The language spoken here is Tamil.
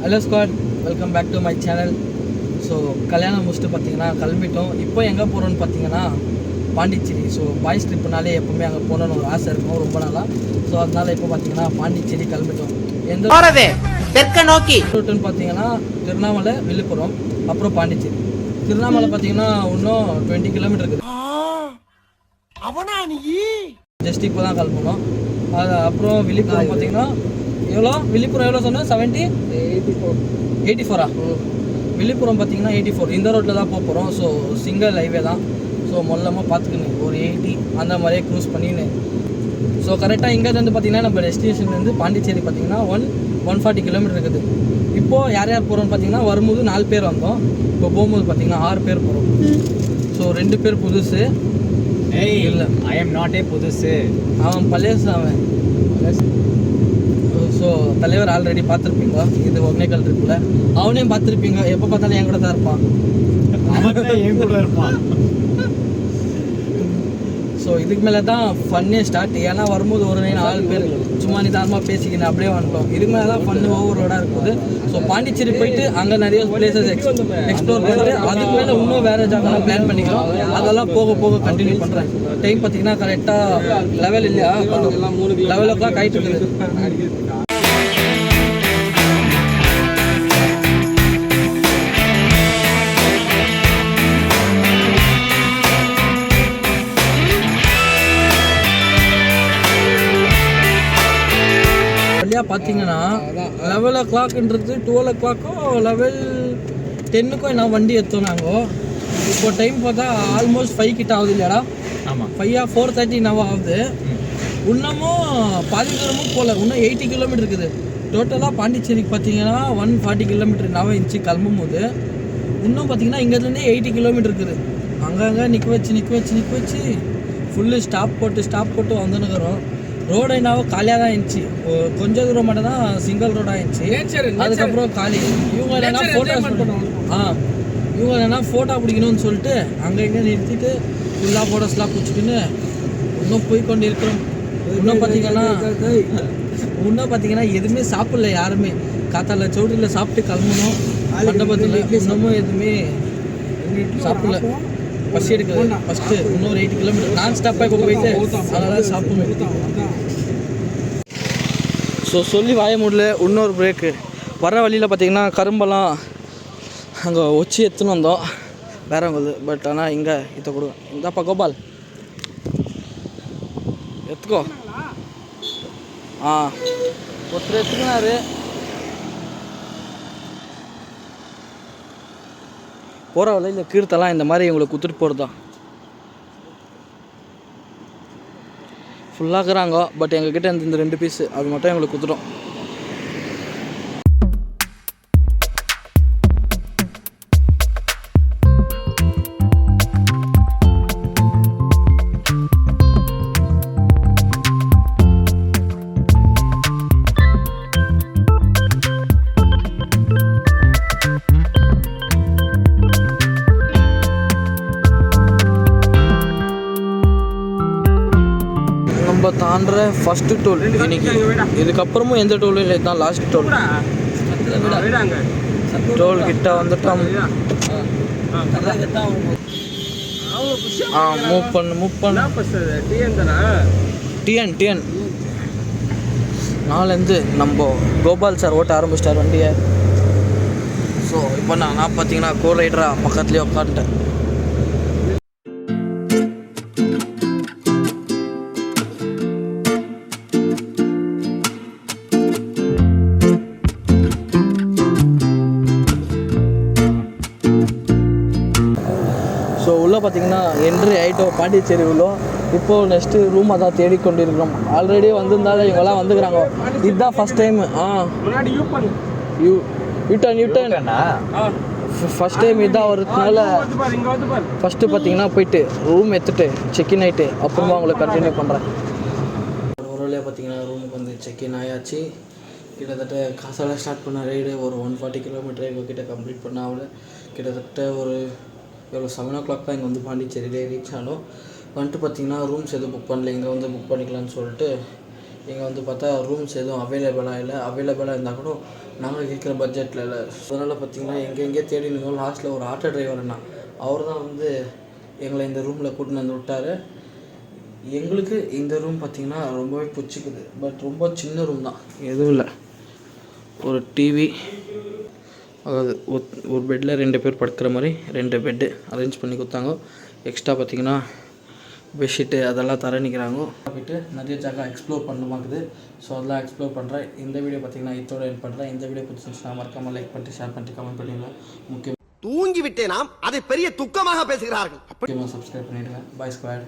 Hello squad, welcome back to my channel. So கல்யாணம் முடிச்சுட்டு பார்த்தீங்கன்னா கிளம்பிட்டோம். இப்போ எங்கே போகிறோன்னு பார்த்தீங்கன்னா பாண்டிச்சேரி. ஸோ பாய்ஸ் ட்ரிப்புனாலே எப்போவுமே அங்கே போகணுன்னு ஒரு ஆசை இருக்கும் ரொம்ப நாளாக. ஸோ அதனால் இப்போ பார்த்தீங்கன்னா பாண்டிச்சேரி கிளம்பிட்டோம். எந்த தெற்க நோக்கி ரூட்டுன்னு பார்த்தீங்கன்னா திருவண்ணாமலை, விழுப்புரம், அப்புறம் பாண்டிச்சேரி. திருவண்ணாமலை பார்த்தீங்கன்னா இன்னும் 20 கிலோமீட்டர் இருக்குது. ஜஸ்ட் இப்போ தான் கிளம்பணும். அது அப்புறம் விழுப்புரம் பார்த்தீங்கன்னா விழுப்புரம் எவ்வளோ சொன்னேன்? 84 விழுப்புரம் பார்த்தீங்கன்னா 84. இந்த ரோட்டில் தான் போக போகிறோம். ஸோ சிங்கிள் ஹைவே தான். ஸோ மொல்லமாக பார்த்துக்கணும் ஒரு 80 அந்த மாதிரியே க்ரூஸ் பண்ணின்னு. ஸோ கரெக்டாக இங்கேருந்து பார்த்தீங்கன்னா நம்ம டெஸ்டினேஷன்லேருந்து பாண்டிச்சேரி பார்த்தீங்கன்னா 140 கிலோமீட்டர் இருக்குது. இப்போது யார் யார் போகிறோன்னு பார்த்தீங்கன்னா வரும்போது 4 பேர் வந்தோம். இப்போ போகும்போது பார்த்தீங்கன்னா 6 பேர் போகிறோம். ஸோ 2 பேர் புதுசு. இல்லை, ஐ எம் நாட் ஏ புதுசு, அவன் பழையசு. அவன் ஸோ தலைவர் ஆல்ரெடி பார்த்துருப்பீங்க. இது ஒகேனக்கல் ட்ரிப்பில் அவனையும் பார்த்துருப்பீங்க. எப்போ பார்த்தாலும் என் கூட தான் இருப்பான். என் கூட இருப்பான். ஸோ இதுக்கு மேலே தான் ஃபன்னே ஸ்டார்ட். ஏன்னா வரும்போது ஒரு 4 பேர் சும்மா நிதானமாக பேசிக்கின்னு அப்படியே வந்துட்டோம். இதுக்கு மேலே தான் ஃபன்னு ஓவரோடாக இருக்குது. ஸோ பாண்டிச்சேரி போயிட்டு அங்கே நிறைய பிளேசஸ் எக்ஸ்ப்ளோர் பண்ணிட்டு அதுக்கு மேலே இன்னும் வேறு ஜாகலாம் பிளான் பண்ணிக்கிறோம். அதெல்லாம் போக போக கண்டினியூ பண்ணுறேன். டைம் பார்த்தீங்கன்னா கரெக்டாக லெவல் இல்லையா, 11 o'clock ஆகிட்டு இருக்குது. பார்த்தீங்கன்னா 11 o'clockன்றது 12 o'clock லெவல் 10க்கும் என்ன வண்டி எடுத்தோம் நாங்கள். இப்போ டைம் பார்த்தா ஆல்மோஸ்ட் 5 கிட்ட ஆகுது இல்லையாடா? ஆமாம், 4:30 நவா ஆகுது. இன்னமும் பாதி தூரமும் போகல. இன்னும் 80 கிலோமீட்டர் இருக்குது. டோட்டலாக பாண்டிச்சேரிக்கு பார்த்தீங்கன்னா 140 கிலோமீட்டர் நவ இன்ச்சு கிளம்பும் போது இன்னும் பார்த்தீங்கன்னா இங்கேருந்தே 80 கிலோமீட்டர் இருக்குது. அங்கங்கே நிற்க வச்சு ஃபுல்லு ஸ்டாப் போட்டு வந்துன்னுக்குறோம். ரோடு என்னாவோ காலியாக தான் இருந்துச்சு. கொஞ்சம் தூரம் மட்டும் தான் சிங்கிள் ரோடாக இருந்துச்சு. அதுக்கப்புறம் காலி. இவங்க என்னன்னா ஃபோட்டோ பிடிக்கணும்னு சொல்லிட்டு அங்கே இங்கே நிறுத்திட்டு ஃபுல்லாக ஃபோட்டோஸ்லாம் பிடிச்சிக்கின்னு இன்னும் போய் கொண்டு இருக்கிறோம். இன்னும் பார்த்தீங்கன்னா எதுவுமே சாப்பிடல யாருமே. காத்தால சவுட்டியில் சாப்பிட்டு கிளம்பணும். மண்டபத்தில் இன்னமும் எதுவுமே சாப்பிடல. பஸ் எடுக்குது. ஃபஸ்ட்டு இன்னொரு 80 கிலோமீட்டர் நான் ஸ்டாப்பாக இப்போ போயிட்டு அதெல்லாம் சாப்பிடணும். ஸோ சொல்லி வாய முடியல. இன்னொரு பிரேக்கு வர வழியில் பார்த்தீங்கன்னா கரும்பெல்லாம் அங்கே வச்சு எடுத்துன்னு வந்தோம் வேறவங்க. பட் ஆனால் இங்கே இதை கொடுங்க. இந்தாப்பா கோபால் எடுத்துக்கோ. ஒருத்தர் எடுத்துக்கினாரு. போகிற வழியில் கீர்த்தெல்லாம் இந்த மாதிரி இவங்களை குத்துட்டு போகிறது தான் ஃபுல்லாகிறாங்க. பட் எங்ககிட்ட இந்த 2 பீஸு அது மட்டும் எங்களுக்கு குத்துட்டோம். நம்ம தாண்டுற ஃபஸ்ட்டு டோல் இன்னைக்கு. இதுக்கப்புறமும் எந்த டோலும் இல்லை. இதுதான் லாஸ்ட் டோல். டோல் கிட்ட வந்துட்டோம். மூவ் பண்ணு. டிஎன் நாலேருந்து நம்ம கோபால் சார் ஓட்ட ஆரம்பிச்சிட்டார் வண்டியை. ஸோ இப்போ நான் பார்த்தீங்கன்னா கோ ரைடராக பக்கத்துலேயே உட்காந்துட்டேன். ஸோ உள்ளே பார்த்தீங்கன்னா என்ட்ரி ஆகிட்டோம் பாண்டிச்சேரி உள்ள. இப்போது நெக்ஸ்ட்டு ரூமாக தான் தேடிக்கொண்டு இருக்கிறோம். ஆல்ரெடி வந்திருந்தாலும் இவங்கெல்லாம் வந்துக்கிறாங்க. இதுதான் first time. U-turn first time இதான் வரதுனால ஃபஸ்ட்டு பார்த்தீங்கன்னா போயிட்டு ரூம் எடுத்துகிட்டு செக்இன் ஆகிட்டு அப்புறமா அவங்களை கண்டினியூ பண்ணுறேன். ஒரு வழியாக பார்த்தீங்கன்னா ரூமுக்கு வந்து செக்இன் ஆயாச்சு. கிட்டத்தட்ட காசால ஸ்டார்ட் பண்ண ரைடு ஒரு 140 கிலோமீட்டர் இப்போ கிட்ட கம்ப்ளீட் பண்ண ஆகல. கிட்டத்தட்ட ஒரு 7 o'clock தான் இங்கே வந்து பாண்டிச்சேரியிலே ரீச் ஆனோம். வந்துட்டு பார்த்திங்கன்னா ரூம்ஸ் எதுவும் புக் பண்ணல. இங்கே வந்து புக் பண்ணிக்கலான்னு சொல்லிட்டு இங்கே வந்து பார்த்தா ரூம்ஸ் எதுவும் அவைலபிளாக இல்லை, அவைலபிளாக இருந்தால் கூட நாங்கள் கேட்குற பட்ஜெட்டில் இல்லை. அதனால் பார்த்தீங்கன்னா எங்கெங்கே தேடி இருந்தோம். லாஸ்ட்டில் ஒரு ஆட்டோ டிரைவர்னா அவர் தான் வந்து எங்களை இந்த ரூமில் கூட்டின்னு வந்து விட்டார். எங்களுக்கு இந்த ரூம் பார்த்திங்கன்னா ரொம்பவே பிடிச்சிக்குது. பட் ரொம்ப சின்ன ரூம் தான், எதுவும் இல்லை. ஒரு டிவி, அதாவது ஒரு பெட்டில் 2 பேர் படுக்கிற மாதிரி 2 பெட்டு அரேஞ்ச் பண்ணி கொடுத்தாங்க. எக்ஸ்ட்ரா பார்த்திங்கன்னா பெட்ஷீட்டு அதெல்லாம் தரணிக்கிறாங்க. போய்ட்டு நிறைய ஜாகா எக்ஸ்ப்ளோர் பண்ணுமாக்குது. ஸோ அதெல்லாம் எக்ஸ்ப்ளோர் பண்ணுறேன். இந்த வீடியோ பார்த்திங்கன்னா இதோட எண்ட் பண்ணுறேன். இந்த வீடியோ பிடிச்சிருந்துச்சுன்னா மறக்காமல் லைக் பண்ணிட்டு ஷேர் பண்ணிட்டு கமெண்ட் பண்ணிடுங்க. முக்கியமாக தூங்கி விட்டேனாம் அதை பெரிய துக்கமாக பேசுகிறார்கள். முக்கியமாக சப்ஸ்கிரைப் பண்ணிவிடுங்க. பாய் ஸ்குவாட்.